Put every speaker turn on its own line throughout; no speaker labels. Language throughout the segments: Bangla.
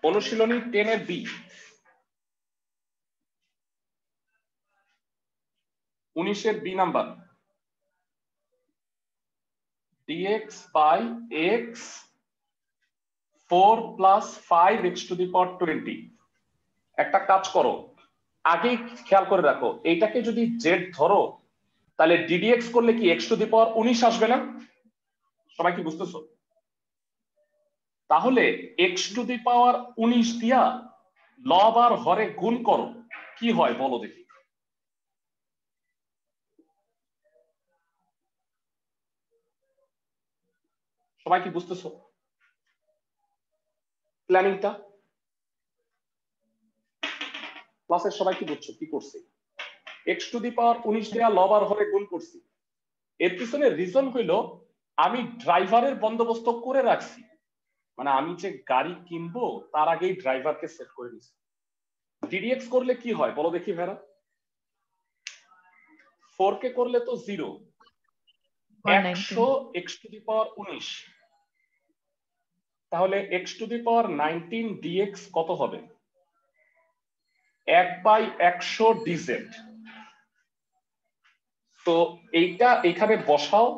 অনুশীলনী 10 এর বি 19 এর B number dx by x 4 plus 5x to the power 20। একটা কাজ করো, আগে খেয়াল করে রাখো, এইটাকে যদি z ধরো তাহলে ddx করলে কি x to the power 19 আসবে না? সবাই কি বুঝতেছো? তাহলে x to the power 19 দিয়া লব আর হরে গুণ করো, কি হয় বলো দেখি। সবাই কি বুঝতেছো প্ল্যানিংটা? ক্লাসের সবাই কি বুঝছো কি করছে? x টু দি পাওয়ার 19 দেয়া লব আর হরে গুণ করছি। এর পিছনে রিজন হইলো আমি ড্রাইভারের বন্দোবস্ত করে রাখছি, মানে আমি যে গাড়ি কিনবো তার আগেই ড্রাইভারকে সেট করে নিছি। ddx করলে কি হয় বলো দেখি ভেরা? 4 কে করলে তো 0, 100 x টু দি পাওয়ার 19, তাহলে x to the power 19 dx কত হবে? 1/100 dz। তো এইটা এখানে বসাও,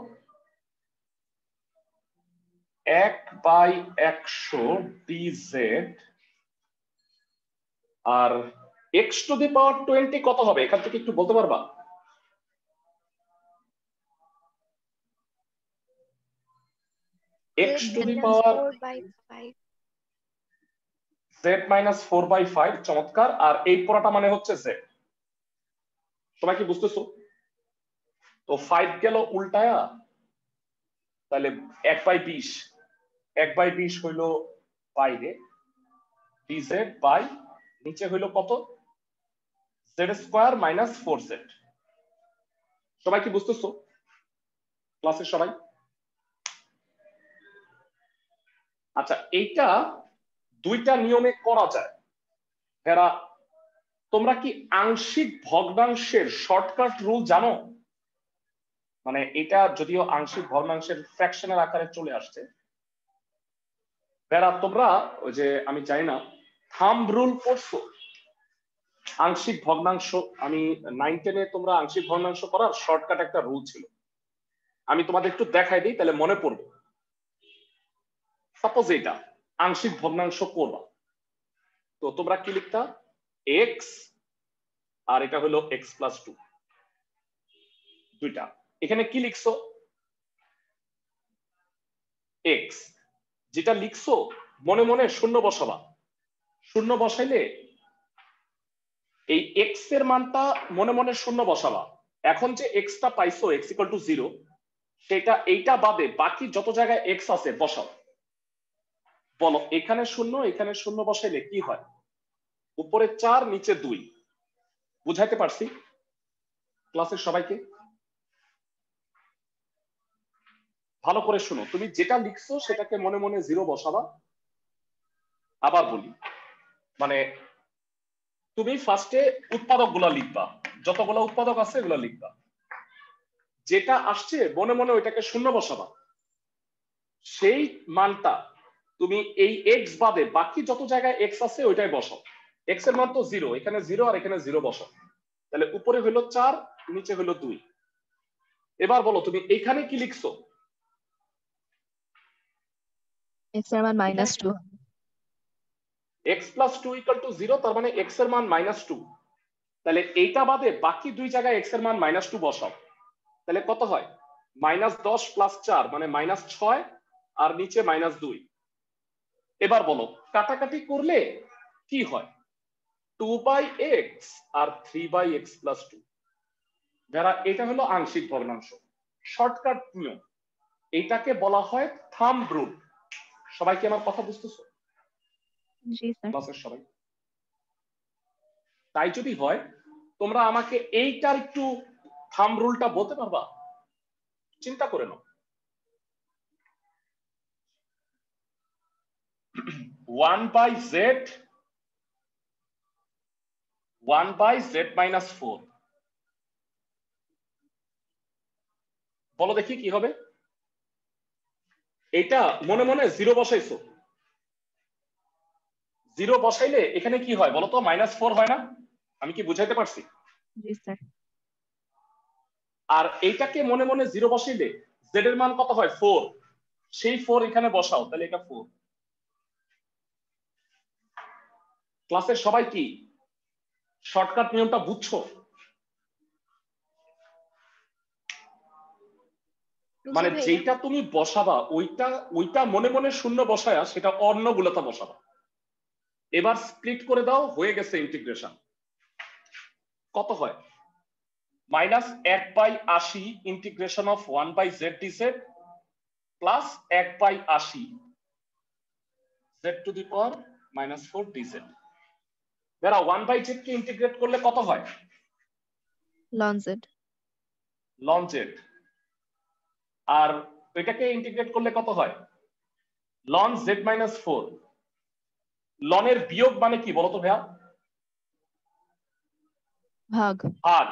1/100 dz, আর x টু দি পাওয়ার 20 কত হবে এখান থেকে একটু বলতে পারবা? x to the power
4/5
z minus 4/5। চমৎকার। আর এই পুরোটা মানে হচ্ছে z। সবাই কি বুঝতেছো? তো 5 গেল উল্টায়া, তাহলে 1/20, 1/20 হইল বাইরে dz বাই নিচে হইল কত? z square minus 4z। সবাই কি বুঝতেছো ক্লাসের সবাই? আচ্ছা, এইটা দুইটা নিয়মে করা যায়। এরা তোমরা কি আংশিক ভগ্নাংশের শর্টকাট রুল জানো? মানে এটা যদিও আংশিক ভগ্নাংশের ফ্র্যাকশনের আকারে চলে আসছে, এরা তোমরা ওই যে আমি জানি না থাম্ব রুল পড়ছো? আংশিক ভগ্নাংশ, আমি 9-10 এ তোমরা আংশিক ভগ্নাংশ করার শর্টকাট একটা রুল ছিল, আমি তোমাদের একটু দেখাই দিই তাহলে মনে পড়বে। সাপোজ এটা আংশিক ভগ্নাংশ করবা, তো তোমরা কি লিখতা? x আর এটা হলো x প্লাস 2, দুইটা। এখানে কি লিখছো? x যেটা লিখছো মনে মনে শূন্য বসাবা। শূন্য বসাইলে এই x এর মানটা মনে মনে শূন্য বসাবা। এখন যে x টা পাইছো x ইকুয়াল টু 0, সেটা এইটা বাদে বাকি যত জায়গায় x আছে বসাও। বলো এখানে শূন্য এখানে শূন্য বসাইলে কি হয়? উপরে 4 নিচে 2। বুঝাইতে পারছি ক্লাসের সবাইকে? ভালো করে শুনো, তুমি যেটা লিখছো সেটাকে মনে মনে 0 বসাবা। আবার বলি, মানে তুমি ফার্স্টে উৎপাদক গুলা লিখবা, যতগুলো উৎপাদক আছে এগুলো লিখবা, যেটা আসছে মনে মনে ওইটাকে শূন্য বসাবা। সেই মানটা তুমি এই x বাদে বাকি যত জায়গায় x আছে ওইটাই বসাও। x এর মান তো 0, এখানে 0 আর এখানে 0 বসাও, তাহলে উপরে হলো 4 নিচে হলো 2। এবার বলো তুমি এইখানে কি লিখছো?
x এর মান -2,
x প্লাস 2 ইকুয়াল টু 0, তার মানে x এর মান -2। তাহলে এইটা বাদে বাকি দুই জায়গায় x এর মান -2 বসাও, তাহলে কত হয়? -10 প্লাস 4 মানে -6 আর নিচে -2। এবার বলো কাটাকাটি করলে কি হয়? 2/x আর 3/x প্লাস 2। যারা এটা হলো আংশিক ভগ্নাংশ, শর্টকাট নিয়ম, এটাকে বলা হয় থাম্ব রুল। সবাই কি আমার কথা বুঝতেছো?
জি স্যার।
ক্লাসের সবাই? তাই যদি হয় তোমরা আমাকে এইটার একটু থাম্ব রুলটা বলতে পারবা? চিন্তা করে নাও। 1/z 1/z minus 4, বলো দেখি কি হবে? এটা মনে মনে 0 বসাইছো, জিরো বসাইলে এখানে কি হয় বলো তো, -4 হয় না? আমি কি বুঝাইতে পারছি?
জি স্যার।
আর এইটাকে মনে মনে জিরো বসাইলে জেড এর মান কত হয়? 4। সেই 4 এখানে বসাও, তাহলে এটা 4। ক্লাসের সবাই কি শর্টকাট নিয়মটা বুঝছো? মানে যেটা তুমি বসাবা ওইটা ওইটা মনে মনে শূন্য বসায়া সেটা অন্যগুলোতে বসাবা। এবার স্প্লিট করে দাও, হয়ে গেছে ইন্টিগ্রেশন। কত হয়? -1/80 integration of 1/z dz plus 1/80 z two the power -4 dz। যারা 1/z কে ইন্টিগ্রেট করলে কত হয়?
ln z।
ln z। আর এটাকে ইন্টিগ্রেট করলে কত হয়? ln z - 4। ln এর বিয়োগ মানে কি বলতো ভাইয়া?
ভাগ।
ভাগ।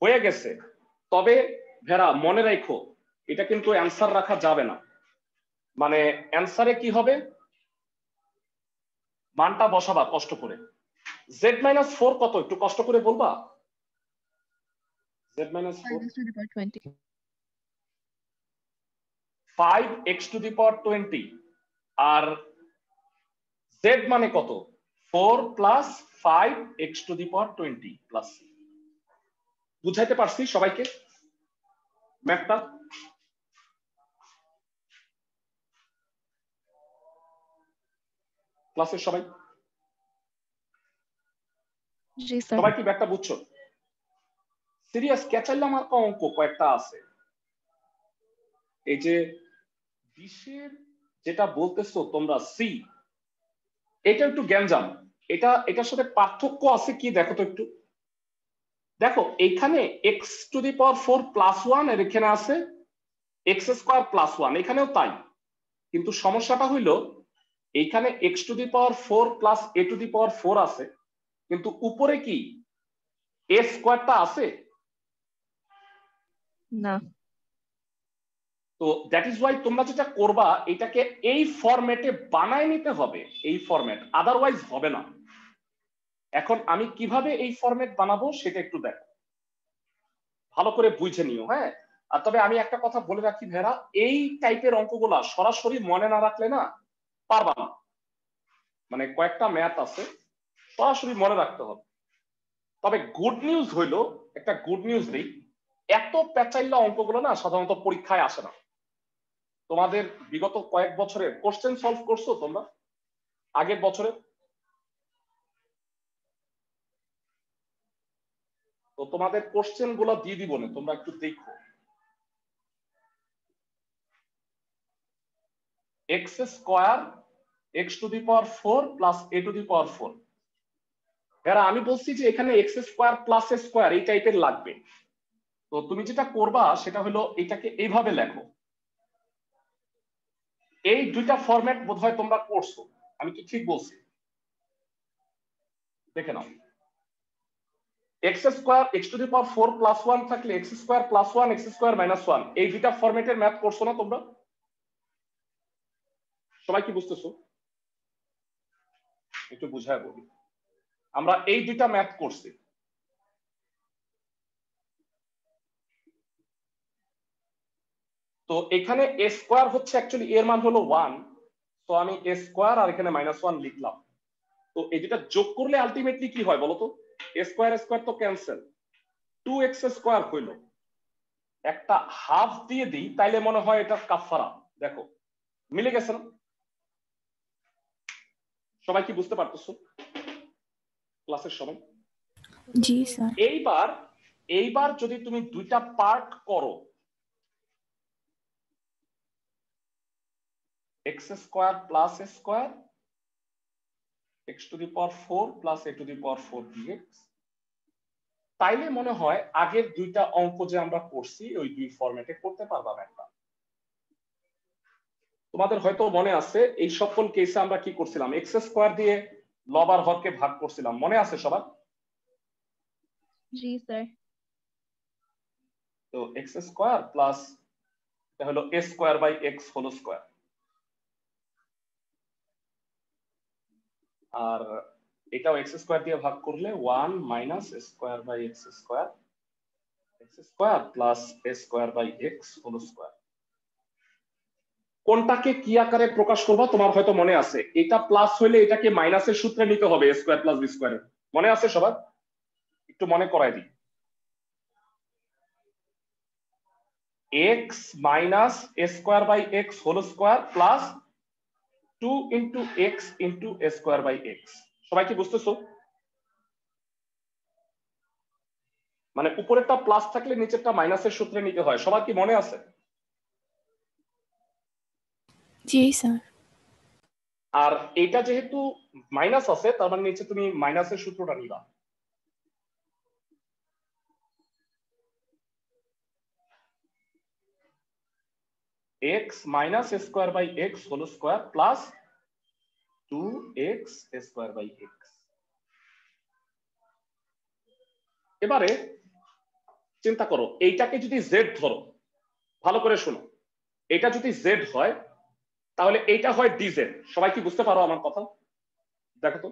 হয়ে গেছে। তবে ভেড়া মনে রাখো এটা কিন্তু অ্যান্সার রাখা যাবে না। মানে অ্যান্সারে কি হবে, মানটা বসাবা কষ্ট করে। z - 4 কত একটু কষ্ট করে বলবা? z - 4 5x to the power 20। আর z মানে কত? 4 plus 5x to the power 20 plus. বুঝাইতে পারছি সবাইকে ম্যাথটা? ক্লাসের সবাই
জি স্যার।
সবাই কি ব্যাপারটা বুঝছো? সিরিয়াস ক্যাচাইলাম আর অঙ্ক কয়েকটা আছে। এই যে 20-এর যেটা বলতেছো তোমরা সি, এটা একটু গ্যাঞ্জাম। এটার সাথে পার্থক্য আছে কি দেখো তো একটু। দেখো এখানে x to the power 4 plus 1 এর এখানে আছে x স্কয়ার প্লাস 1, এখানেও তাই। কিন্তু সমস্যাটা হইলো এইখানে x to the power 4 plus a to the power 4 আছে, কিন্তু উপরে কি a স্কয়ারটা আছে?
না।
তো দ্যাট ইজ ওয়াই তোমরা যেটা করবা এটাকে এই ফরম্যাটে বানায় নিতে হবে, এই ফরম্যাট, আদারওয়াইজ হবে না। এখন আমি কিভাবে এই ফরম্যাট বানাবো সেটা একটু দেখো, ভালো করে বুঝে নিও। হ্যাঁ, আর তবে আমি একটা কথা বলে রাখি ভেড়া, এই টাইপের অঙ্কগুলা সরাসরি মনে না রাখলে না পারবা না। মানে কয়েকটা ম্যাথ আছে সরাসরি মনে রাখতে হবে। তবে গুড নিউজ হইলো, একটা গুড নিউজ নেই, এত প্যাচাইল্লা অঙ্কগুলো না সাধারণত পরীক্ষায় আসে না। তোমাদের বিগত কয়েক বছরের কোশ্চেন সলভ করছো তোমরা আগের বছরে? তো তোমাদের কোশ্চেন গুলো দিয়ে দিব না, তোমরা একটু দেখো। x square x to the power 4 plus a to the power 4। এরা আমি বলছি যে এখানে x square plus a square এই টাইপের লাগবে। তো তুমি যেটা করবা সেটা হলো এটাকে এইভাবে লেখো। এই দুইটা ফরম্যাট বোধহয় তোমরা করছো, আমি কি ঠিক বলছি? দেখে নাও, x square x to the power 4 plus 1 থাকলে x square plus 1 x square minus 1, এই দুইটা ফরম্যাটের ম্যাথ করছো না তোমরা? সবাই কি বুঝতেছো? একটু বুঝায় বলি। আমরা এই দুইটা ম্যাথ করছি। তো এখানে a স্কয়ার হচ্ছে অ্যাকচুয়ালি এর মান হলো 1, তো আমি a স্কয়ার আর এখানে -1 লিখলাম। তো এই দুটো যোগ করলে আলটিমেটলি কি হয় বলতো? a স্কয়ার স্কয়ার তো ক্যান্সেল, 2x স্কয়ার হইলো। একটা হাফ দিয়ে দিই তাইলে মনে হয় এটা কাফারা। দেখো মিলে গেছে না? সবাই কি বুঝতে পারতেছো ক্লাসের সবাই?
জি স্যার।
এইবার যদি তুমি দুইটা পার্ট করো, x square plus a square x to the power 4 plus a to the power 4 dx, তাইলে মনে হয় আগের দুইটা অঙ্ক যে আমরা করছি ওই দুই ফরম্যাটে করতে পারবা একটা। তোমাদের হয়তো মনে আছে এই সকল কেসে আমরা কি করছিলাম, x স্কয়ার দিয়ে লব আর হরকে ভাগ করছিলাম, মনে আছে সবার?
জি স্যার।
তো x স্কয়ার প্লাস এটা হলো a square by x whole square. আর এটাও এক্স স্কোয়ার দিয়ে ভাগ করলে 1 minus square by x square plus a square by x whole square. কোনটাকে কি আকারে প্রকাশ করবা তোমার হয়তো মনে আছে, এটা প্লাস হইলে এটাকে মাইনাসের সূত্রে নিতে হবে, A square plus B square. মনে আছে সবার? একটু মনে করাই দিই। X minus A square by x whole square plus 2 into x into A square by x. সবাই কি বুঝতেছো? মানে উপরেরটা প্লাস থাকলে নিচেরটা মাইনাসের সূত্রে নিতে হয়। সবার কি মনে আছে?
जी सर।
আর এইটা যেহেতু মাইনাস আছে, তার মানে নিচে তুমি মাইনাসের সূত্রটা নিবা। X minus A square by x whole square plus 2x square by x. এবারে চিন্তা করো, এইটাকে যদি জেড ধরো, ভালো করে শোনো, এটা যদি জেড হয় তাহলে এইটা হয় ডিজেড। সবাই কি বুঝতে পারো আমার কথা? দেখো তো,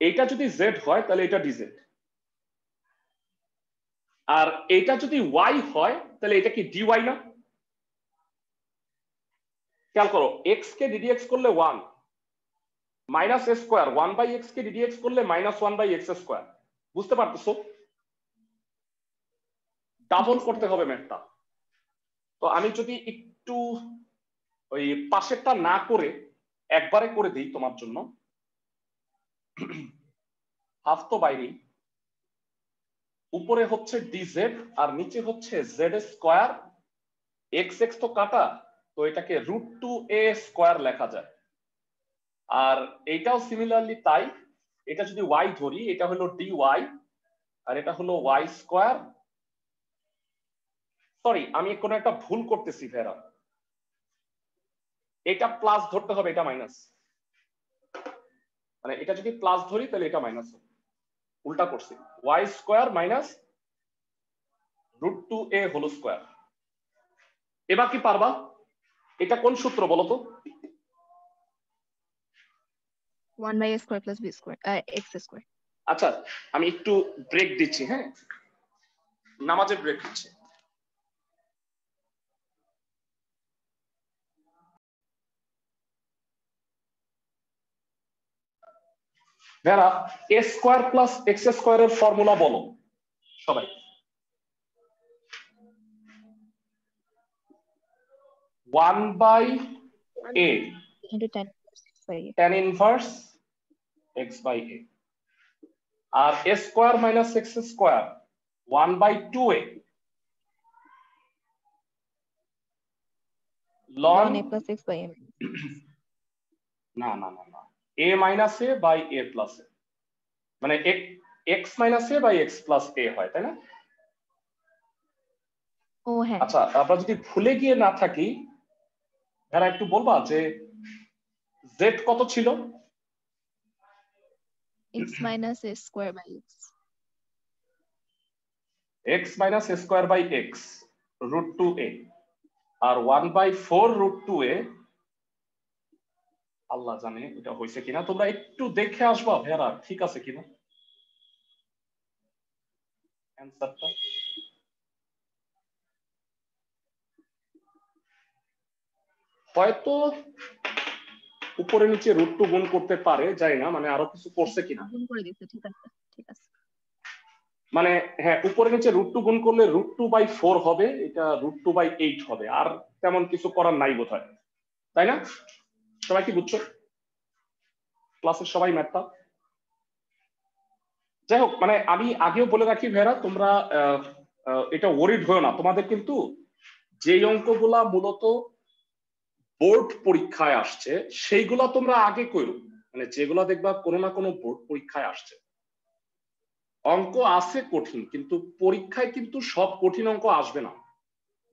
এইটা যদি জেড হয় তাহলে এটা ডিজেড, আর এইটা যদি ওয়াই হয় তাহলে এটা কি ডিওয়াই না? খেয়াল করো, এক্স কে ডিডিএক্স করলে 1 minus A square, 1 by x কে ডিডিএক্স করলে মাইনাস 1 বাই এক্স স্কোয়ার। বুঝতে পারতেছো? ডাবল
জি,
করতে
স্যার।
হবে ম্যাথটা। তো আমি যদি একটু ওই পাশেরটা না করে একবারে করে দিই তোমার জন্য, হাফ তো বাইরেই, উপরে হচ্ছে ডিজেড আর নিচে হচ্ছে জেড স্কোয়ার, এক্স এক্স তো কাটা, তো এটাকে √2a স্কোয়ার লেখা যায়। আর এইটাও সিমিলারলি তাই, এটা যদি ওয়াই ধরি এটা হলো ডি ওয়াই আর এটা হলো ওয়াই স্কোয়ার। সরি, আমি কোনো একটা ভুল করতেছি ভেরা, এটা প্লাস ধরতে হবে, এটা মাইনাস। মানে এটা যদি প্লাস ধরি তাহলে এটা মাইনাস হবে, উল্টা করছি, Y square minus √2a whole square. এবার কি পারবা? এটা কোন সূত্র বলো তো?
1 by a square plus b square, x square.
আচ্ছা, আমি একটু ব্রেক দিচ্ছি, হ্যাঁ, নামাজের ব্রেক দিচ্ছি। যারা এ স্কোয়ার প্লাস এক্স স্কোয়ারের ফর্মুলা বলো সবাই। 1 by a
Into 10 by a.
tan inverse x by a, আর a square minus x square 1 by 2a লন
1a plus x by a.
না না না না, a minus a by a plus a, মানে x minus a by x plus a হয়, তাই না?
ও হ্যাঁ।
আচ্ছা, আমরা যদি ভুলে গিয়ে না থাকি, যারা একটু বলবা যে z কত ছিল?
x minus a square by x.
x minus a square by x √2a আর 1/4 √2a। আল্লাহ জানে এটা হয়েছে কিনা, তোমরা একটু দেখে আসবা ভেরা ঠিক আছে কিনা অ্যানসারটা। হয়তো উপরে নিচে √2 গুণ করতে পারে, জানি না, মানে আরো কিছু করছে কিনা।
গুণ করে দিতে, ঠিক আছে ঠিক আছে।
মানে হ্যাঁ, উপরে নিচে √2 গুণ করলে √2/4 হবে, এটা √2/8 হবে, আর তেমন কিছু করার নাই বোধহয়, তাই না? সবাই কি বুঝছো? ক্লাসের সবাই ম্যাথটা? যাই হোক, মানে আমি আগেও বলে রাখি ভেরা, তোমরা এটা ওরিড হয়েও না, তোমাদের কিন্তু যেই অঙ্কগুলা মূলত বোর্ড পরীক্ষায় আসছে সেইগুলা তোমরা আগে করো, মানে যেগুলা দেখবা কোনো না কোনো বোর্ড পরীক্ষায় আসছে। অঙ্ক আছে কঠিন, কিন্তু পরীক্ষায় কিন্তু সব কঠিন অঙ্ক আসবে না,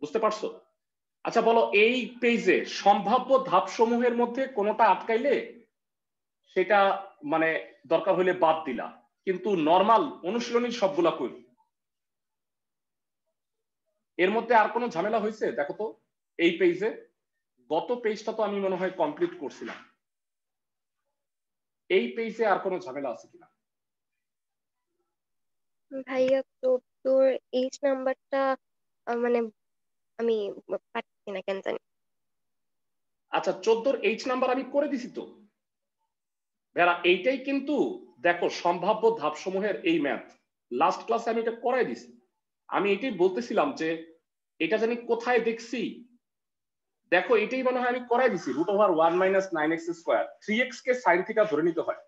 বুঝতে পারছো? আচ্ছা বলো, এই পেজে সম্ভাব্য ধাপ সমূহের মধ্যে কোনোটা আটকাইলে সেটা মানে দরকার হলে বাদ দিলা, কিন্তু নর্মাল অনুশীলনীর সবগুলা করো। এর মধ্যে আর কোনো ঝামেলা হয়েছে দেখো তো এই পেজে? গত পেজটা তো আমি মনে হয় কমপ্লিট করছিলাম। এই পেজে আর কোনো ঝামেলা আছে কিনা?
ভাইয়া তো তোর এইচ নাম্বারটা মানে আমি পাচ্ছি না কেন জানি।
আচ্ছা 14 এইচ নাম্বার আমি করে দিছি তো ভেড়া, এইটাই কিন্তু দেখো সম্ভাব্য ধাপসমূহের এই ম্যাথ লাস্ট ক্লাসে আমি এটা করাই দিছি। আমি এটাই বলতেছিলাম যে এটা জানি কোথায় দেখছি, দেখো এটাই মনে হয় আমি করাই দিছি √1 - 9x স্কয়ার 3x কে sin থিটা ধরে নিতে হয়।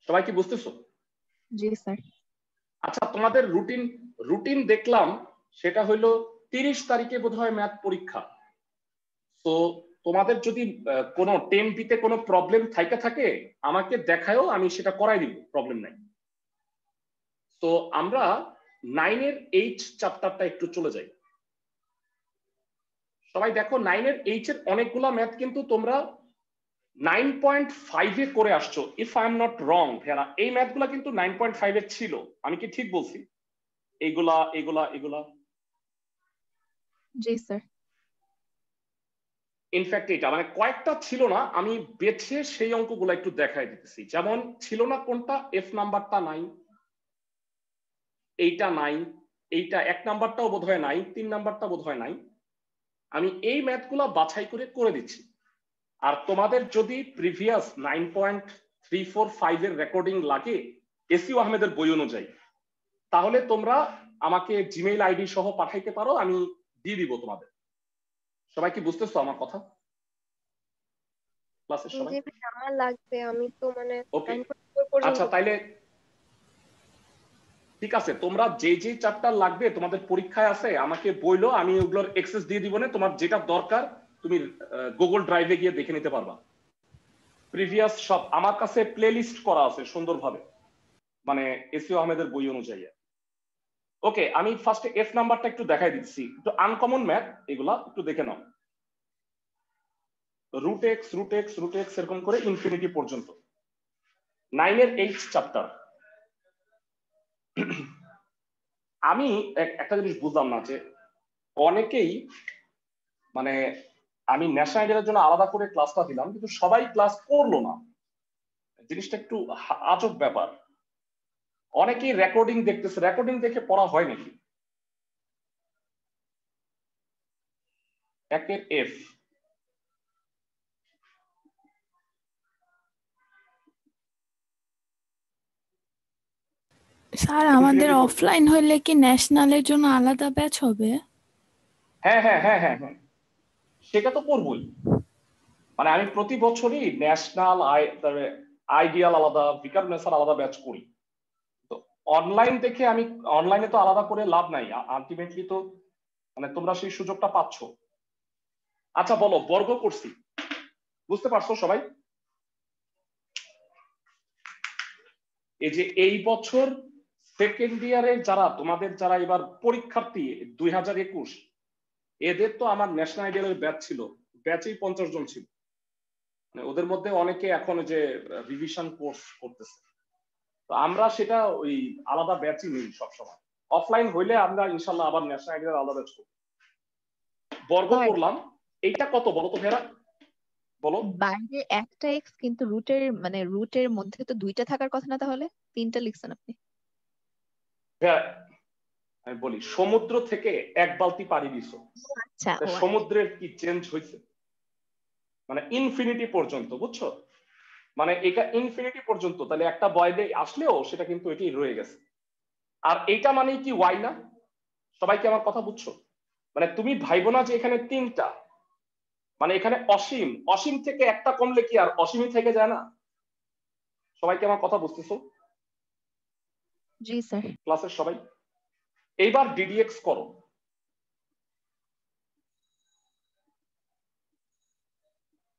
সবাই কি বুঝতেছো?
জি স্যার।
আচ্ছা তোমাদের রুটিন দেখলাম সেটা হলো 30 তারিখে বোধহয় ম্যাথ পরীক্ষা। তো তোমাদের যদি কোনো 10B তে কোনো প্রবলেম থাকে আমাকে দেখায়ও, আমি সেটা করাই দিব, প্রবলেম নাই। তো আমরা 9 এর এইচ চ্যাপ্টারটা একটু চলে যাই। সবাই দেখো 9 এর এইচ এর অনেকগুলা ম্যাথ কিন্তু তোমরা 9.5 এ করে আসছো, if I am not wrong. এই ম্যাথগুলা কিন্তু 9.5 এর ছিল, আমি কি ঠিক বলছি? এইগুলা এগুলা এগুলা
জি স্যার।
ইনফ্যাক্ট এটা মানে কয়েকটা ছিল না, আমি বেছে সেই অঙ্কগুলো একটু দেখাই দিতেছি। যেমন ছিল না কোনটা, এফ নাম্বারটা নাই, এইটা নাই, এইটা 1 নাম্বারটাও বোধহয় নাই, 3 নাম্বারটা বোধহয় নাই। আমি এই ম্যাথগুলো বাছাই করে দিচ্ছি। আর তোমাদের যদি প্রিভিয়াস 9.345 এর রেকর্ডিং লাগে এসিউ আহমেদের বই অনুযায়ী, তাহলে তোমরা আমাকে জিমেইল আইডি সহ পাঠাইতে পারো, আমি দিয়ে দিব তোমাদের। সবাই কি বুঝতেছো আমার কথা? ক্লাসের সবাই?
জি ভাই আমার লাগবে, আমি তো মানে
ওকে
9.4 পর্যন্ত।
আচ্ছা তাইলে ঠিক আছে, তোমরা যে যে চ্যাপ্টার লাগবে তোমাদের পরীক্ষায় আছে আমাকে বইলো, আমি ওগুলোর অ্যাক্সেস দিয়ে দিব না। তোমার যেটা দরকার তুমি গুগল ড্রাইভে গিয়ে দেখে নিতে পারবা। প্রিভিয়াস সব আমার কাছে প্লেলিস্ট করা আছে সুন্দরভাবে, মানে এসিও আহমেদের বই অনুযায়ী। ওকে আমি ফার্স্টে এফ নাম্বারটা একটু দেখাই দিচ্ছি, একটু আনকমন ম্যাথ, এগুলা একটু দেখে নাও। √x এরকম করে ইনফিনিটি পর্যন্ত 9 এর এইচ চ্যাপ্টার। আমি একটা জিনিস বুঝলাম না যে অনেকেই মানে আমি ন্যাশনাল আইডিয়ার জন্য আলাদা করে ক্লাসটা দিলাম কিন্তু সবাই ক্লাস করলো না, জিনিসটা একটু আজব ব্যাপার। অনেকেই রেকর্ডিং দেখতেছে, রেকর্ডিং দেখে পড়া হয় নাকি? একের এফ
স্যার আমাদের অফলাইন হইলে কি ন্যাশনালের জন্য আলাদা ব্যাচ হবে?
হ্যাঁ হ্যাঁ হ্যাঁ হ্যাঁ হ্যাঁ সেটা তো করবই। মানে আমি প্রতি বছরই ন্যাশনাল আইডিয়াল আলাদা, ভিকারুন্নেসার আলাদা ব্যাচ করি। তো অনলাইন দেখে আমি অনলাইনে তো আলাদা করে লাভ নাই, আলটিমেটলি তো মানে তোমরা সেই সুযোগটা পাচ্ছ। আচ্ছা বলো, বর্গ করছি বুঝতে পারছো সবাই? এই যে এই বছর সেকেন্ড ইয়ারে যারা তোমাদের যারা এবার পরীক্ষার্থী 2021, এদের তো আমার ন্যাশনাল আইডিয়ালের ব্যাচ ছিল, ব্যাচেই 50 জন ছিল। মানে ওদের মধ্যে অনেকে এখন যে রিভিশন কোর্স করতেছে। তো আমরা সেটা ওই আলাদা ব্যাচই নেই সবসময়। অফলাইন হইলে আমরা ইনশাল্লাহ আবার ন্যাশনাল আইডিয়াল আলাদা ব্যাচ করব। বর্গ করলাম, এইটা কত বলো তো ভেরা, বলো।
বাইরে একটা এক্স কিন্তু রুটের মধ্যে তো দুইটা থাকার কথা না, তাহলে তিনটা লিখছেন আপনি।
ভেরা, আমি বলি সমুদ্র থেকে এক বালতি পানি দিছো,
আচ্ছা ও
সমুদ্রের কি চেঞ্জ হয়েছে? মানে ইনফিনিটি পর্যন্ত, বুঝছো? মানে এটা ইনফিনিটি পর্যন্ত, তাহলে একটা বয়দে আসলেও সেটা কিন্তু এটাই রয়ে গেছে। আর এইটা মানে কি ওয়াই না? সবাই কি আমার কথা বুঝছো? মানে তুমি ভাইবো না যে এখানে তিনটা, মানে এখানে অসীম, অসীম থেকে একটা কমলে কি আর অসীমই থেকে যায় না? সবাই কি আমার কথা বুঝতেছো?
জি স্যার।
ক্লাসের সবাই এইবার ডিডিএক্স করো।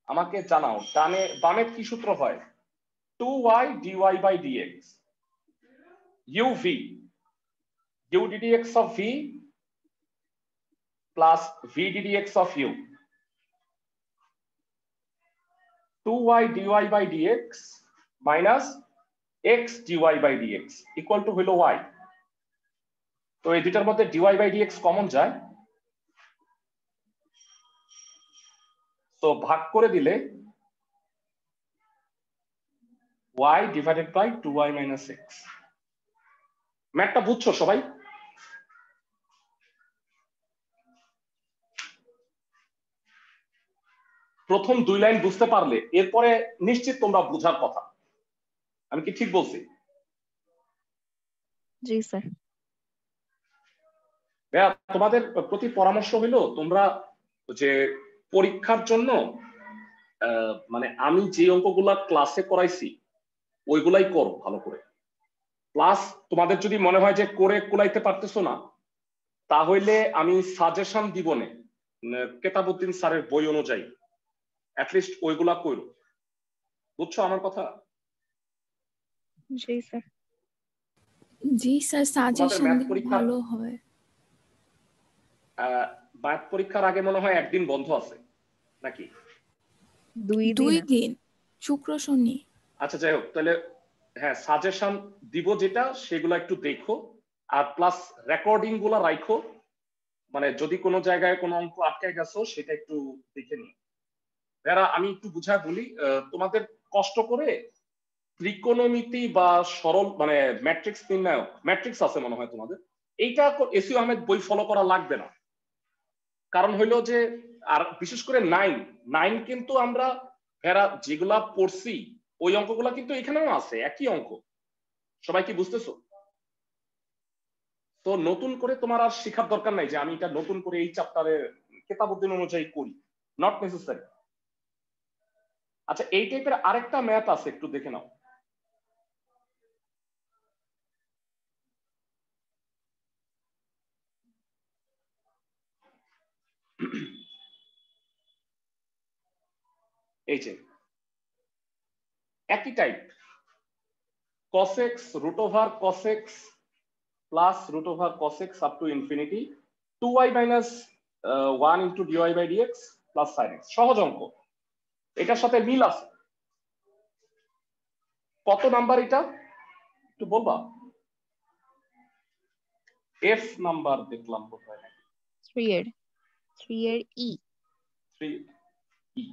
আমাকে জানাও ডানে বামে কি সূত্র হয়? 2y dy/dx uv u ddx of v plus v ddx of u, 2y dy/dx minus x dy/dx equal to হলো y। তো এই দুটার মধ্যে dy/dx কমন যায়, তো ভাগ করে দিলে y divided by 2y minus x। ম্যাথটা বুঝছো সবাই? প্রথম 2 লাইন বুঝতে পারলে এরপরে নিশ্চিত তোমরা বোঝার কথা। আমি কি ঠিক বলছি?
জি স্যার।
ভাইয়া তোমাদের প্রতি পরামর্শ হইলো তোমরা যে পরীক্ষার জন্য মানে আমি যে অঙ্কগুলা ক্লাসে করাইছি ওইগুলাই করো ভালো করে। প্লাস তোমাদের যদি মনে হয় যে করে কুলাইতে পারতেছো না তাহলে আমি সাজেশন দিব না কেতাবউদ্দিন স্যারের বই অনুযায়ী, অ্যাটলিস্ট ওইগুলা করো। বুঝছো আমার কথা?
জি স্যার।
জি স্যার, সাজেশন
ম্যাথ
দিলে
পরীক্ষা
ভালো হয়।
ম্যাথ পরীক্ষার আগে মনে হয় একদিন বন্ধ আছে নাকি?
2 দিন, শুক্র শনি।
আচ্ছা যাই হোক, তাহলে হ্যাঁ সাজেশন দিব যেটা সেগুলো একটু দেখো, আর প্লাস রেকর্ডিং গুলা রাখো, মানে যদি কোনো জায়গায় কোনো অঙ্ক আটকে গেছো সেটা একটু দেখে নিও। যারা আমি একটু বুঝায় বলি, তোমাদের কষ্ট করে ত্রিকোণমিতি বা সরল মানে ম্যাট্রিক্স নির্ণায়ক, ম্যাট্রিক্স আছে মনে হয় তোমাদের, এইটা এসইউ আহমেদ বই ফলো করা লাগবে না। কারণ হইলো যে আর বিশেষ করে 9 কিন্তু আমরা এরা যেগুলা পড়ছি ওই অঙ্কগুলা কিন্তু এখানেও আছে, একই অঙ্ক। সবাই কি বুঝতেছো? তো নতুন করে তোমার আর শেখার দরকার নাই যে আমি এটা নতুন করে এই চ্যাপ্টারে কেতাবউদ্দিন অনুযায়ী করি, নট নেসেসারি। আচ্ছা এই টাইপের আরেকটা ম্যাথ আছে, একটু দেখে নাও। এই যে একই type, cos x root over cos x plus root over cos x up to infinity 2y minus 1 into dy by dx plus sin x। সহজ অঙ্ক, এটার সাথে মিল আছে। কত নাম্বার এটা একটু বলবা? এফ নাম্বার দেখলাম বোধহয়।
3 এর ই।
3e।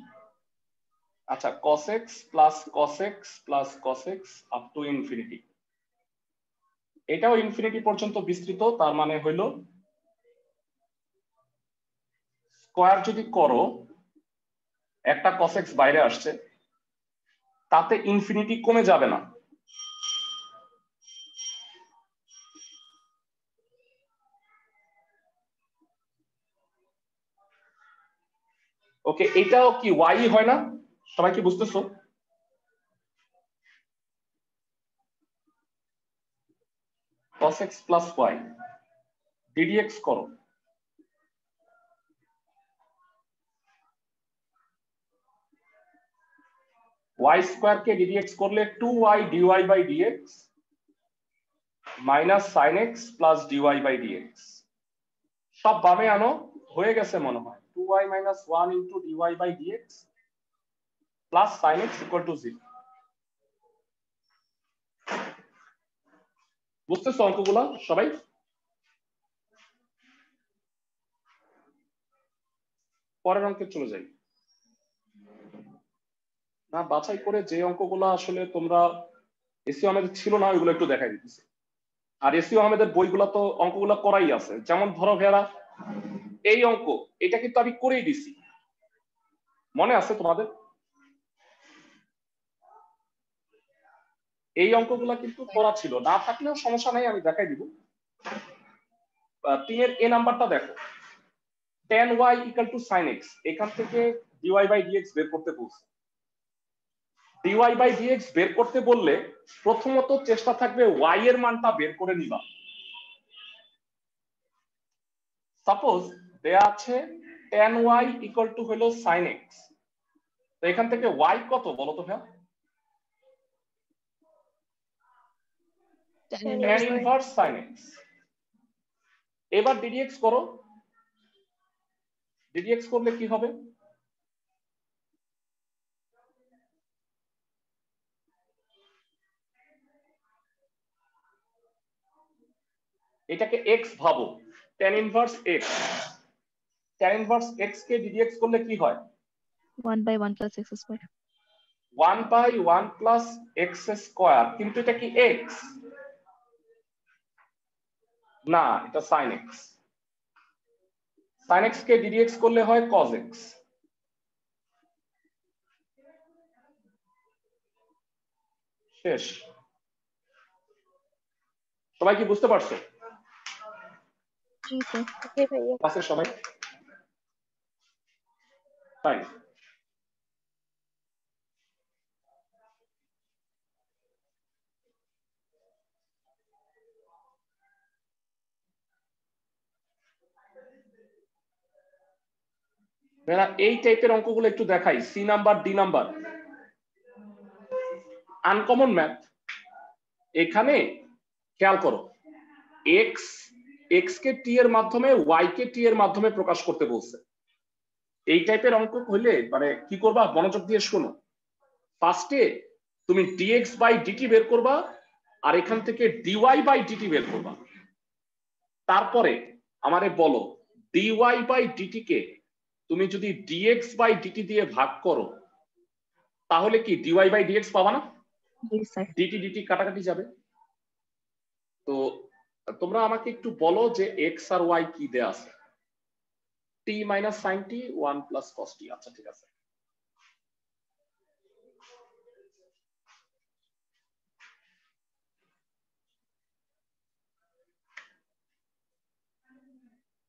আচ্ছা cos x plus cos x plus cos x up to infinity, এটাও ইনফিনিটি পর্যন্ত বিস্তৃত। তার মানে হইল স্কয়ার যদি করো, একটা cos x বাইরে আসছে, তাতে ইনফিনিটি কমে যাবে না। ওকে, এটাও কি y হয় না? সবাই কি বুঝতেছো? cos x plus y ddx করো, y স্কয়ার কে ddx করলে 2y dy by dx minus sin x plus dy by dx। সব বামে আনো, হয়ে গেছে মনে হয় 2y minus 1 into dy by dx plus sin x equal to 0। বুঝতেছো অঙ্কগুলা সবাই? পরের অঙ্কে চলে যাই। না বাছাই করে যে অঙ্কগুলা আসলে তোমরা এসইউ আহমেদের ছিল না ওইগুলো একটু দেখাই দিতেছি। আর এসইউ আহমেদের বইগুলা তো অঙ্কগুলা করাই আছে। যেমন ধরো ভেড়া এই অঙ্ক, এটা কিন্তু আমি করেই দিছি, মনে আছে তোমাদের? এই অঙ্কগুলা কিন্তু করা ছিল, না থাকলেও সমস্যা নাই, আমি দেখাই দিব। 3 এর এ নাম্বারটা দেখো, tan y equal to sin x, এখান থেকে dy by dx বের করতে বলছে। dy by dx বের করতে বললে প্রথমত চেষ্টা থাকবে y এর মানটা বের করে নিবা। সাপোজ দেয়া আছে tan y equal to হলো sin x, তো এখান থেকে y কত বলো তো ভাই? tan inverse sin x। এবার ddx করো, ddx করলে কি হবে? এটাকে x ভাবো, tan inverse x, tan inverse x কে ddx করলে কি হয়?
1/1 plus x square।
1/1 plus x square, কিন্তু এটা কি এক্স? না, এটা সাইন এক্স। সাইন এক্স কে ডিডিএক্স করলে হয় কজ এক্স। শেষ। সবাই কি বুঝতে পারছো?
জি স্যার।
জি ভাইয়া।
ক্লাসের সবাই ফাইন। এই টাইপের অঙ্কগুলো একটু দেখাই, C number D number, uncommon math. এখানে খেয়াল করো, এক্স এক্স কে টি এর মাধ্যমে ওয়াই কে টি এর মাধ্যমে প্রকাশ করতে বলছে। এই টাইপের অঙ্ক হইলে মানে কি করবা, মনোযোগ দিয়ে শোনো। ফার্স্টে তুমি ডিএক্স বাই ডিটি বের করবা, আর এখান থেকে ডিওয়াই বাই ডিটি বের করবা। তারপরে আমারে বলো ডিওয়াই বাই ডিটি কে তুমি যদি ডিএক্স বাই ডিটি দিয়ে ভাগ করো, তাহলে কি ডিওয়াই বাই ডিএক্স পাবা না?
জি স্যার।
ডিটি ডিটি কাটাকাটি যাবে। তো তোমরা আমাকে একটু বলো যে এক্স আর ওয়াই কি দেয়া আছে। টি মাইনাস সাইন টি 1 প্লাস কস টি। আচ্ছা ঠিক আছে।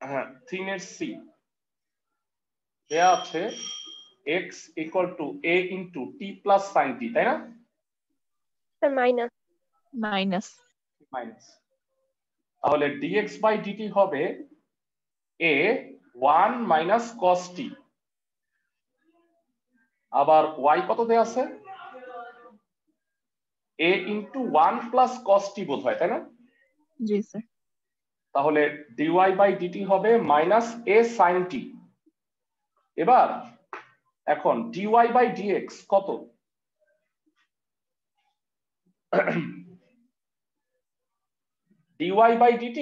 হ্যাঁ, 3 এর সি দেয়া আছে x equal to a into t plus sine t, তাই না?
Sir minus.
মাইনাস।
মাইনাস। তাহলে dx বাই dt হবে a 1 মাইনাস cos t। আবার y কত দেয়া আছে? a into 1 plus cos t বোধ হয়, তাই না?
জি স্যার।
তাহলে dy বাই dt হবে মাইনাস a sin t। এবার এখন dy বাই dx কত? dy by dt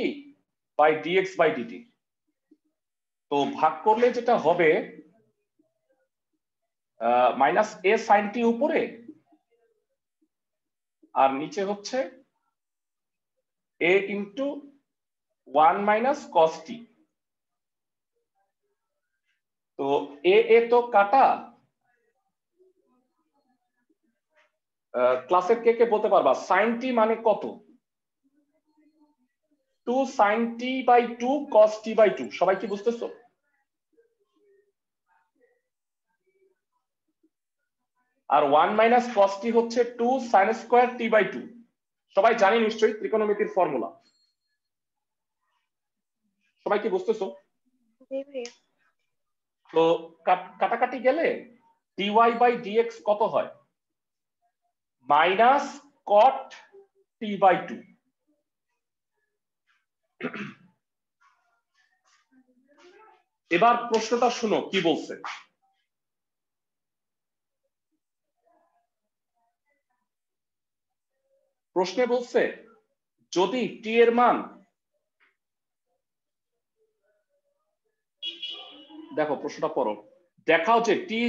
by dx by dt। তো ভাগ করলে যেটা হবে মাইনাস a sin t উপরে, আর নিচে হচ্ছে a into 1 minus cos t। তো এ তো কাটা। ক্লাসের কে কে বলতে পারবা sin t মানে কত? 2 sin t by 2 cos t by 2। সবাই কি বুঝতেছো? আর 1 মাইনাস cos t হচ্ছে 2 sin স্কয়ার t বাই 2। সবাই জানি নিশ্চয়ই ত্রিকোণমিতির ফর্মুলা। সবাই কি বুঝতেছো?
জি ভাইয়া।
তো কাটাকাটি গেলে dy বাই dx কত হয়? Minus cot t by 2। এবার প্রশ্নটা শুনো কি বলছে। প্রশ্নে বলছে যদি টি এর মান, দেখো প্রশ্নটা পড়ো, দেখাও যে টি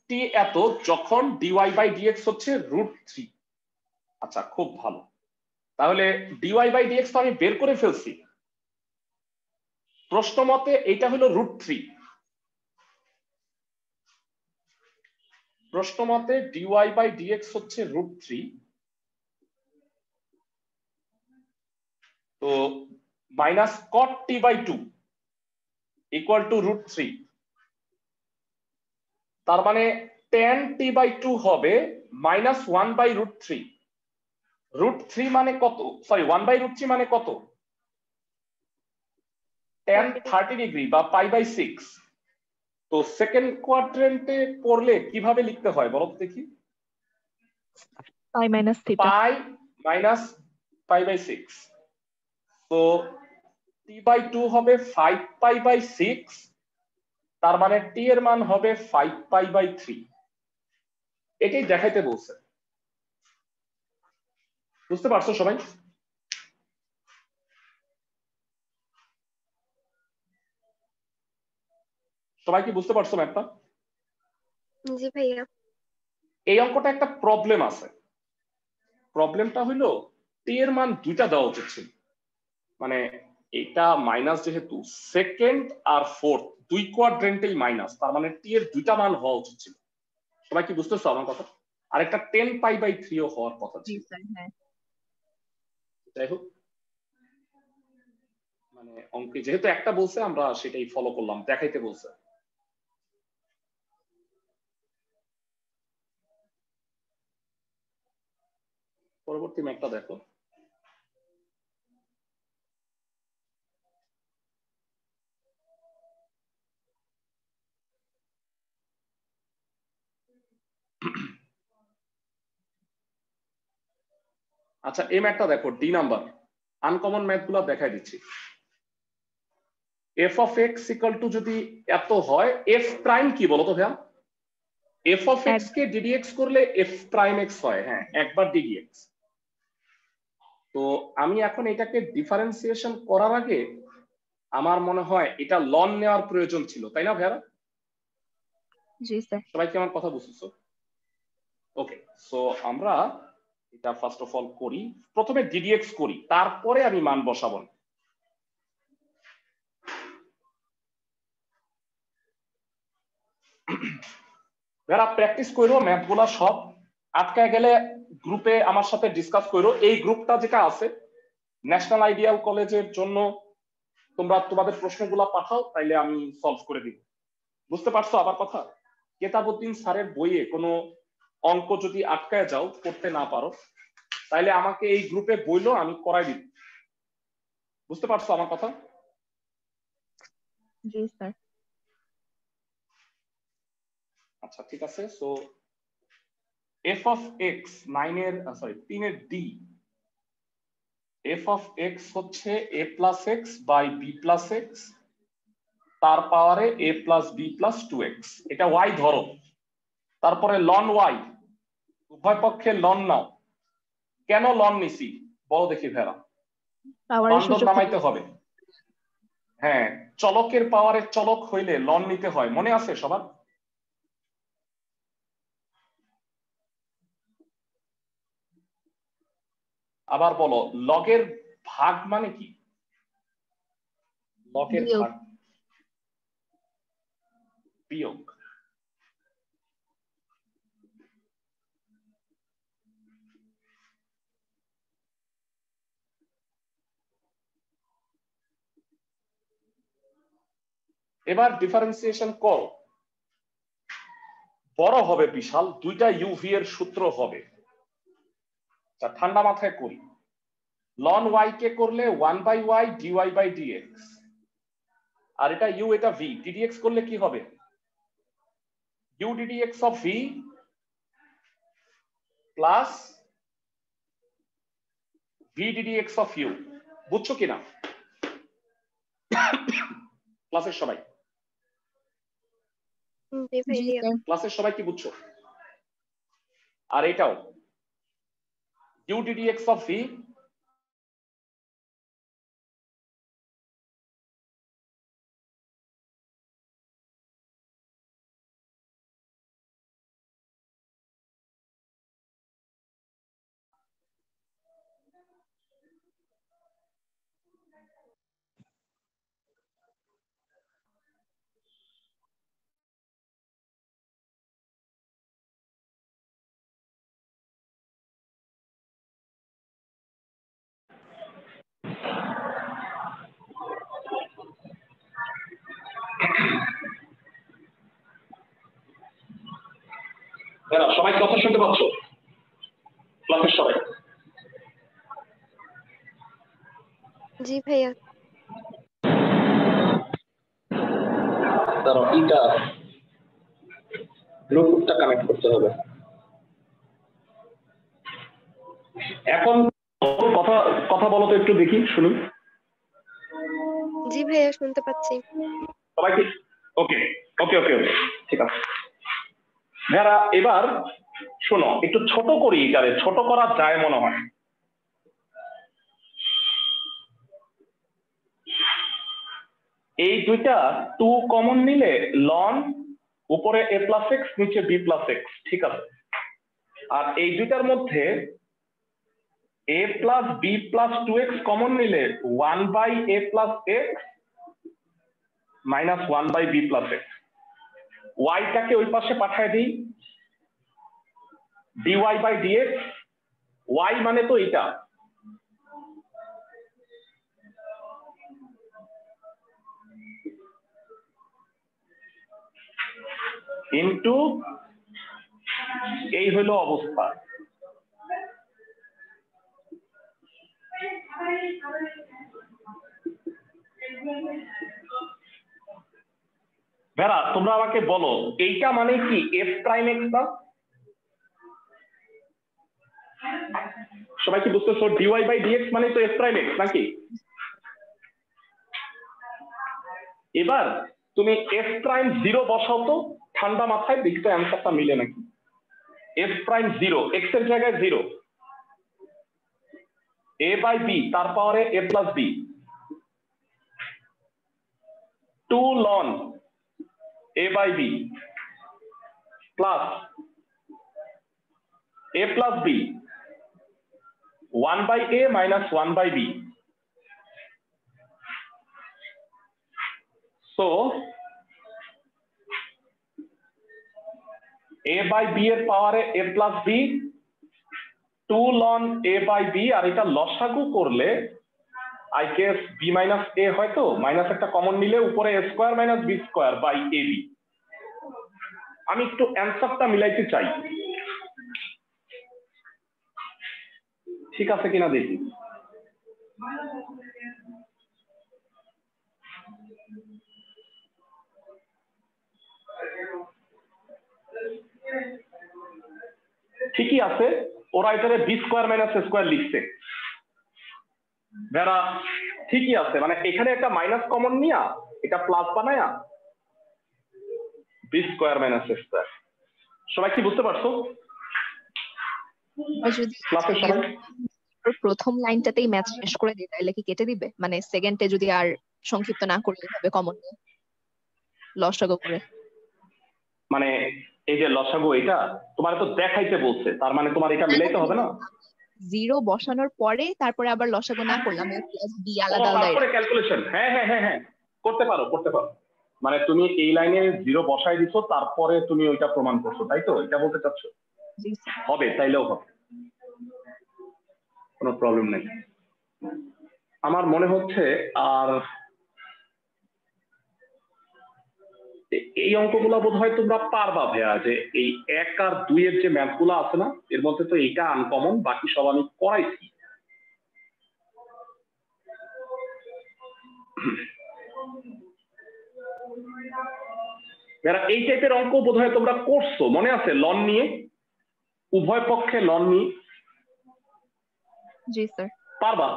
টি এত যখন ডিওয়াই বাই ডিএক্স হচ্ছে √3। আচ্ছা খুব ভালো। তাহলে ডিওয়াই বাই ডিএক্স তো আমি বের করে ফেলছি। প্রশ্ন মতে এটা হলো √3। প্রশ্ন মতে ডিওয়াই বাই ডিএক্স হচ্ছে √3। তো minus cot t by 2 equal to √3। তার মানে tan t বাই 2 হবে মাইনাস 1 বাই √3। √3 মানে কত? সরি 1 বাই √3 মানে কত? tan 30 ডিগ্রি বা পাই বাই 6। তো সেকেন্ড কোয়াড্রেন্টে পড়লে কিভাবে লিখতে হয় বলো তো দেখি?
Pi minus theta.
Pi minus pi by 6। তো t বাই 2 হবে 5 পাই বাই 6। তার মানে t এর মান হবে 5 পাই বাই 3। এটাই দেখাইতে বলছে। বুঝতে পারছো সবাই? সবাই কি বুঝতে পারছো ম্যাপটা?
জি ভাইয়া।
এই অঙ্কটা একটা প্রবলেম আছে। প্রবলেমটা হইলো টি এর মান দুইটা দেওয়া উচিত ছিল, মানে এটা মাইনাস যেহেতু সেকেন্ড আর ফোর্থ দুই কোয়াড্রেন্টেই মাইনাস, তার মানে টি এর দুইটা মান হওয়া উচিত ছিল। সবাই কি বুঝতেছো আমার কথা? আর একটা 10π/3 ও হওয়ার কথা
জি
ছিল।
স্যার। হ্যাঁ
যাই হোক, মানে অঙ্কে যেহেতু একটা বলছে আমরা সেটাই ফলো করলাম, দেখাইতে বলছে। পরবর্তী ম্যাপটা দেখো। আচ্ছা এই ম্যাথটা দেখো, ডি নাম্বার। আনকমন ম্যাথ গুলো দেখাই দিচ্ছি। F of x equal to যদি এত হয়, এফ প্রাইম কি বলো তো ভাইয়া? এফ অফ এক্স কে ডিডিএক্স করলে এফ প্রাইম এক্স হয়, হ্যাঁ একবার ডিডিএক্স। তো আমি এখন এটাকে ডিফারেন্সিয়েশন করার আগে আমার মনে হয় এটা লন নেওয়ার প্রয়োজন ছিল, তাই না ভাইয়া?
জি স্যার।
সবাই কি আমার কথা বুঝতেছো? ওকে, সো আমরা এটা ফার্স্ট অফ অল করি, প্রথমে ডিডিএক্স করি, তারপরে আমি মান বসাবো। যারা প্র্যাকটিস করো ম্যাথ গুলা সব, আটকায় গেলে গ্রুপে আমার সাথে ডিসকাস করো। এই গ্রুপটা যেটা আছে ন্যাশনাল আইডিয়াল কলেজের জন্য, তোমরা তোমাদের প্রশ্নগুলা পাঠাও, তাইলে আমি সলভ করে দিব। বুঝতে পারছো আবার কথা? কেতাবউদ্দিন স্যারের বইয়ে কোনো অঙ্ক যদি আটকায় যাও, করতে না পারো, তাইলে আমাকে এই গ্রুপে বইলো, আমি করাই দিব। বুঝতে পারছো আমার কথা?
জি স্যার।
আচ্ছা ঠিক আছে। সো এফ অফ এক্স 3 এর ডি, এফ অফ এক্স হচ্ছে A plus x by B plus x, তার পাওয়ারে এ প্লাস বি প্লাস 2x। এটা ওয়াই ধরো, তারপরে লন ওয়াই, উভয় পক্ষে লন নাও। কেন লন নিছি বলো দেখি ভেড়া?
পাওয়ারের
বান্ধব
সূচক
নামাইতে হবে। হ্যাঁ, চলকের পাওয়ারের চলক হইলে লন নিতে হয়, মনে আছে সবার? আবার বলো, লগের ভাগ মানে কি? লগের
বিয়োগ।
ভাগ, বিয়োগ। এবার ডিফারেন্সিয়েশন করো, বড় হবে বিশাল, দুইটা ইউভি এর সূত্র হবে। ঠান্ডা মাথায় করি। লন ওয়াই কে করলে 1/y dy/dx, আর এটা ইউ এটা ভি, ডিডিএক্স করলে কি হবে? U ddx of v plus v ddx of u. বুঝছো কিনা ক্লাসের সবাই?
জি
জি
ভাইয়া।
স্যার।
ক্লাসের সবাই কি বুঝছো? আর এটাও ইউ ডিডিএক্স অফ ভি সবাই কথা শুনতে পাচ্ছ? ক্লাসের সবাই?
জি ভাইয়া।
দাঁড়াও, এটা ব্লুটুথটা কানেক্ট করতে হবে। এখন কথা কথা বলো তো একটু দেখি, শুনুন।
জি ভাইয়া শুনতে পাচ্ছি।
সবাই কি ওকে? ওকে ওকে ওকে, ঠিক আছে। যারা এবার শোনো, একটু ছোট করি, এটারে ছোট করা যায় মনে হয়। এই দুইটা 2 কমন নিলে লন, উপরে a প্লাস এক্স নিচে b প্লাস এক্স, ঠিক আছে। আর এই দুইটার মধ্যে a plus b plus 2x common নিলে 1/a plus x minus 1/b plus x, ওয়াইটাকে ওই পাশে পাঠায় দিই, dy বাই dx, y মানে তো এটা, ইনটু এই হলো অবস্থা। ভেরা তোমরা আমাকে বলো এইটা মানে কি f প্রাইম x না? সবাই কি বুঝতেছো? dy বাই dx মানে তো f প্রাইম x নাকি? এবার তুমি f প্রাইম 0 বসাও তো ঠান্ডা মাথায়, দেখি তো অ্যান্সারটা মিলে নাকি। f প্রাইম 0, x এর জায়গায় 0, a বাই b তার পাওয়ারে a plus b, 2 ln a by b plus a plus b 1/a minus 1/b। So a by b এর পাওয়ারে a plus b, 2 ln a by b, আর এটা লসাগু করলে I guess b minus a হয়তো, মাইনাস একটা কমন নিলে উপরে a square minus b square by ab। আমি একটু অ্যান্সারটা মিলাইতে চাই, ঠিক আছে কিনা দেখি। ঠিকই আছে, ওরা এটারে বি স্কোয়ার মাইনাস স্কোয়ার লিখছে। যারা ঠিকই আছে, মানে এখানে একটা মাইনাস কমন নিয়া এটা প্লাস বানায়া বি স্কোয়ার মাইনাস স্কোয়ার। সবাই কি বুঝতে পারছো?
যদি
ক্লাসের সবাই
প্রথম লাইনটাতেই ম্যাথ শেষ করে দিই তাহলে কি কেটে দিবে? মানে সেকেন্ডে যদি আর সংক্ষিপ্ত না করলে হবে কমন নিয়ে লসাগু করে।
মানে এই যে লসাগু এটা তোমার তো দেখাইতে বলছে, তার মানে তোমার এটা মিলাইতে হবে না?
0 বসানোর পরে তারপরে আবার লসাগু না করলাম, a প্লাস b আলাদা আলাদা
তারপরে ক্যালকুলেশন। হ্যাঁ হ্যাঁ হ্যাঁ হ্যাঁ, করতে পারো করতে পারো। মানে তুমি এই লাইনে 0 বসাই দিছো, তারপরে তুমি ওইটা প্রমাণ করছো, তাই তো? এটা বলতে চাচ্ছ?
জি স্যার।
হবে, তাইলেও হবে, কোনো প্রবলেম নেই। আমার মনে হচ্ছে আর এই অঙ্কগুলো বোধহয় তোমরা পারবা ভাইয়া, যে এই 1 আর 2 এর যে ম্যাথ গুলো আছে না, এর মধ্যে তো এইটা আনকমন, বাকি সব আমি করাইছি। এই টাইপের অঙ্ক বোধহয় তোমরা করছো, মনে আছে? লন নিয়ে, উভয় পক্ষে লন নিয়ে।
জি স্যার।
পারবা?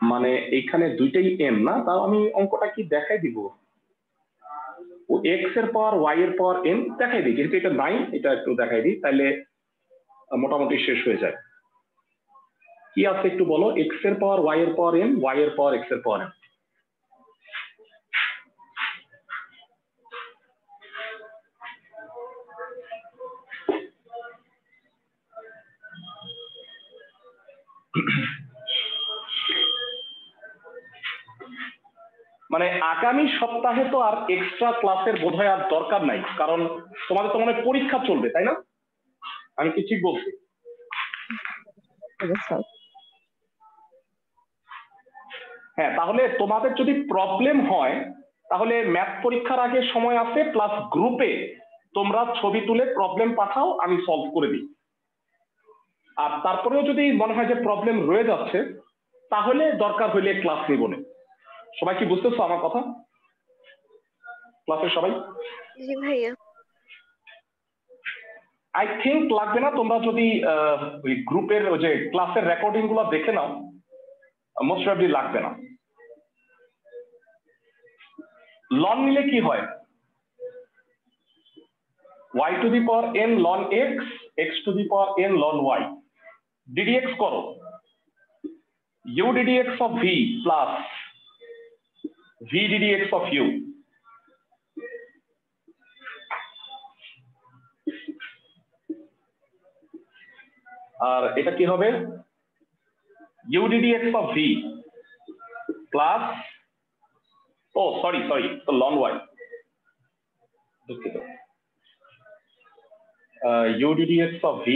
মানে এখানে দুইটাই এম না, তাও আমি অঙ্কটা কি দেখাই দিব, ও এক্স এর পাওয়ার ওয়াই এর পাওয়ার এন দেখাই দিই, যেহেতু এটা নাই এটা একটু দেখাই দিই, তাহলে মোটামুটি শেষ হয়ে যায়। কি আছে একটু বলো? এক্স এর পাওয়ার ওয়াই এর পাওয়ার এন, ওয়াই এর পাওয়ার এক্স এর পাওয়ার এন। মানে আগামী সপ্তাহে তো আর এক্সট্রা ক্লাসের বোধহয় আর দরকার নাই, কারণ তোমাদের তো মনে হয় পরীক্ষা চলবে, তাই না? আমি কি ঠিক বলছি? হ্যাঁ, তাহলে তোমাদের যদি প্রবলেম হয় তাহলে ম্যাথ পরীক্ষার আগে সময় আছে, প্লাস গ্রুপে তোমরা ছবি তুলে প্রবলেম পাঠাও, আমি সলভ করে দিই। আর তারপরেও যদি মনে হয় যে প্রবলেম রয়ে যাচ্ছে, তাহলে দরকার হইলে ক্লাস নিব না। সবাই কি বুঝতেছো আমার কথা? ক্লাসের সবাই?
জি ভাইয়া।
আই থিঙ্ক লাগবে না, তোমরা যদি ওই গ্রুপের ওই যে ক্লাসের রেকর্ডিং গুলো দেখে নাও, মোস্ট প্রবাবলি লাগবে না। লন নিলে কি হয়? y two the power n ln x, x to the power n ln y, ddx করো, u ddx of v plus v ddx of u। আর এটা কি হবে UDDX of V plus sorry তো লন ওয়াই দুঃখিত UDDX of V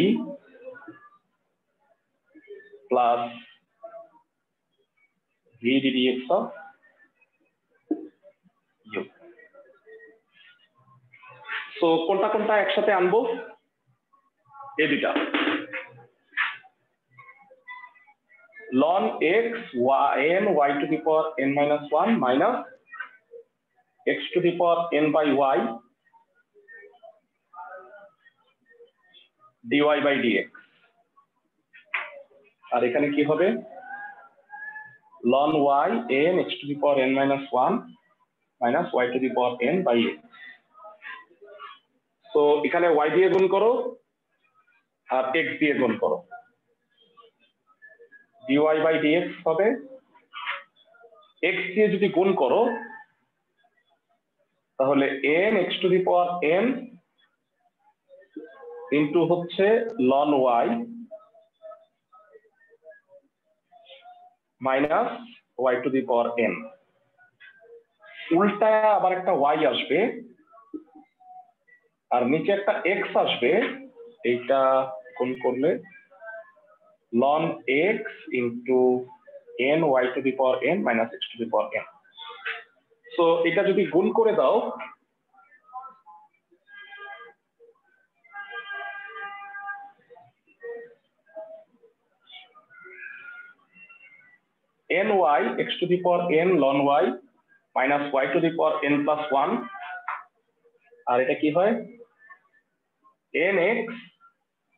plus VDDX of U. So কোনটা কোনটা একসাথে আনবো এই দুটা ln x n y to the power n minus 1 minus x to the power n by y dy by dx আর এখানে কি হবে ln y n x to the power n minus 1 minus y to the power n by x so এখানে y দিয়ে গুণ করো আর x দিয়ে গুণ করো dy by dx হবে x দিয়ে যদি গুণ করো তাহলে n x to the power n into হচ্ছে ln y minus y to the power n উল্টা আবার একটা y আসবে আর নিচে একটা x আসবে এইটা গুণ করলে ln x into n y to the power n minus x to the power n so এটা যদি গুণ করে দাও ny x to the power n ln y minus y to the power n plus 1 আর এটা কি হয় nx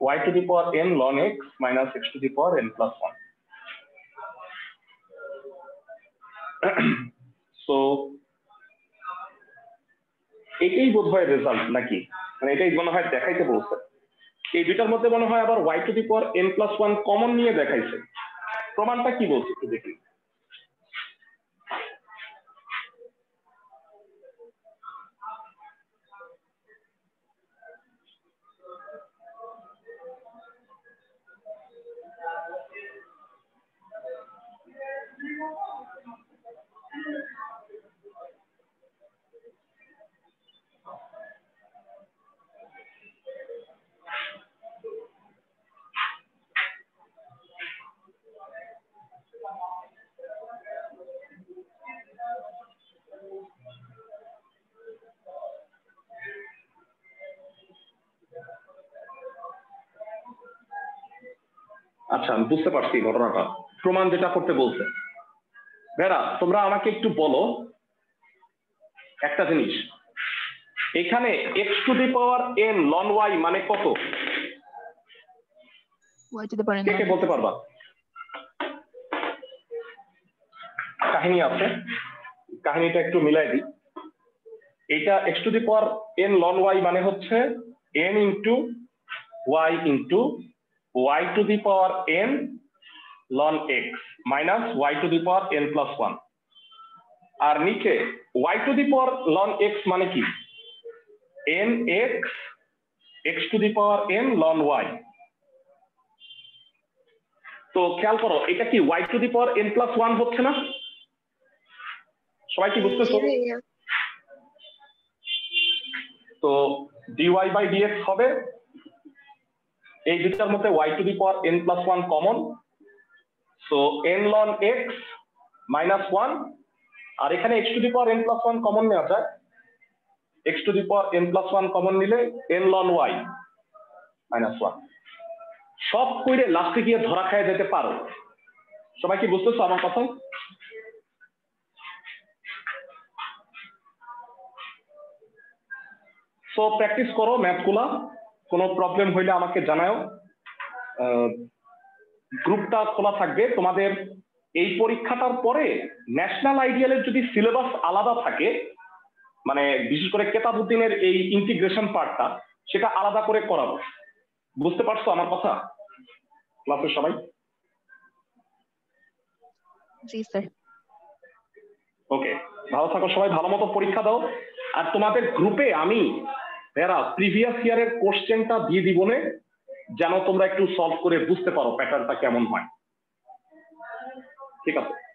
y to the power n ln x minus x to the power n plus 1 so এটাই বোধহয় রেজাল্ট নাকি মানে এটাই মনে হয় দেখাইতে বলছে এই দুইটার মধ্যে মনে হয় আবার y to the power n plus 1 common নিয়ে দেখাইছে প্রমাণটা কি বলছে একটু দেখি আচ্ছা আমি বুঝতে পারছি ঘটনাটা প্রমাণ যেটা করতে বলছে ভেরা তোমরা আমাকে একটু বলো একটা জিনিস এখানে x to the power n ln y মানে কত
y to the power n
কে বলতে পারবা কাহিনী আছে কাহিনীটা একটু মিলাই দিই এটা x to the power n ln y মানে হচ্ছে n into y into y to the power n ln x minus y to the power n plus 1 আর নিচে y to the power ln x মানে কি nx x to the power n ln y তো খেয়াল করো এটা কি y to the power n plus 1 হচ্ছে না সবাই কি বুঝতেছো তো dy by dx হবে এই দুটার মধ্যে y to the power n plus 1 common so n ln x minus 1 আর এখানে x to the power n plus 1 common নেওয়া যায় x to the power n plus 1 common নিলে n ln y minus 1 সব কইরে লাস্টে গিয়ে ধরা খায় যেতে পারো সবাই কি বুঝতেছো আমার কথা সো প্র্যাকটিস করো ম্যাথগুলা কোনো প্রবলেম হইলে আমাকে জানাও গ্রুপটা খোলা থাকবে তোমাদের এই পরীক্ষাটার পরে ন্যাশনাল আইডিয়ালের যদি সিলেবাস আলাদা থাকে মানে বিশেষ করে কেতাবউদ্দিনের এই ইন্টিগ্রেশন পার্টটা সেটা আলাদা করে করাবো বুঝতে পারছো আমার কথা ক্লাসের সবাই
জি স্যার
ওকে ভালো থাকো সবাই ভালো মতো পরীক্ষা দাও আর তোমাদের গ্রুপে আমি প্রিভিয়াস ইয়ারের কোশ্চেনটা দিয়ে দিবনে যেন তোমরা একটু সলভ করে বুঝতে পারো প্যাটার্নটা কেমন হয়। ঠিক আছে?